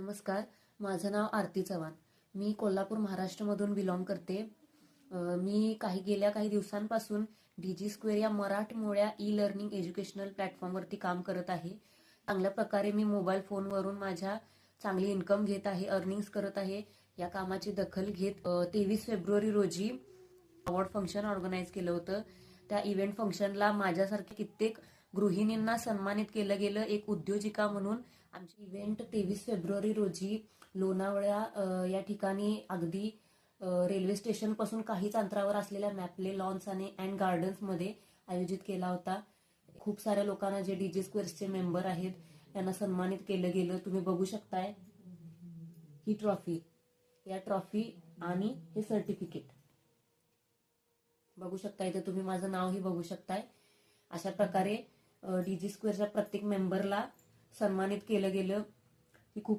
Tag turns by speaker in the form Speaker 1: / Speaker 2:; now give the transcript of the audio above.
Speaker 1: नमस्कार. माझं नाव आरती चव्हाण. मी कोल्हापूर महाराष्ट्रमधून बिलॉंग करते. मी गेल्या काही दिवसांपासून डीजी स्क्वेअर या मराठमोळ्या ई लर्निंग एज्युकेशनल प्लॅटफॉर्मवरती काम करत आहे. चांगल्या प्रकारे मी मोबाईल फोनवरून माझ्या चांगली इन्कम घेत आहे, अर्निंग्स करत आहे. या कामाची दखल घेत 23 फेब्रुवारी रोजी अवॉर्ड फंक्शन ऑर्गनाईज केलं होतं. त्या इव्हेंट फंक्शनला माझ्यासारख्या कित्येक गृहिणींना सन्मानित केलं गेलं. एक उद्योजिका म्हणून आमची इव्हेंट 23 फेब्रुवारी रोजी लोणावळा या ठिकाणी अगदी रेल्वे स्टेशन पासून काहीच अंतरावर असलेल्या मॅपले लॉन्स आणि अँड गार्डन्स मध्ये आयोजित केला होता. खूप साऱ्या लोकांना जे डीजे स्क्वेअर्सचे मेंबर आहेत त्यांना सन्मानित केलं गेलं. तुम्ही बघू शकताय ही ट्रॉफी, या ट्रॉफी आणि हे सर्टिफिकेट बघू शकता. इथे तुम्ही माझं नावही बघू शकताय. अशा प्रकारे डीजी स्क्वेअरच्या प्रत्येक मेंबरला सन्मानित केलं गेलं. ही खूप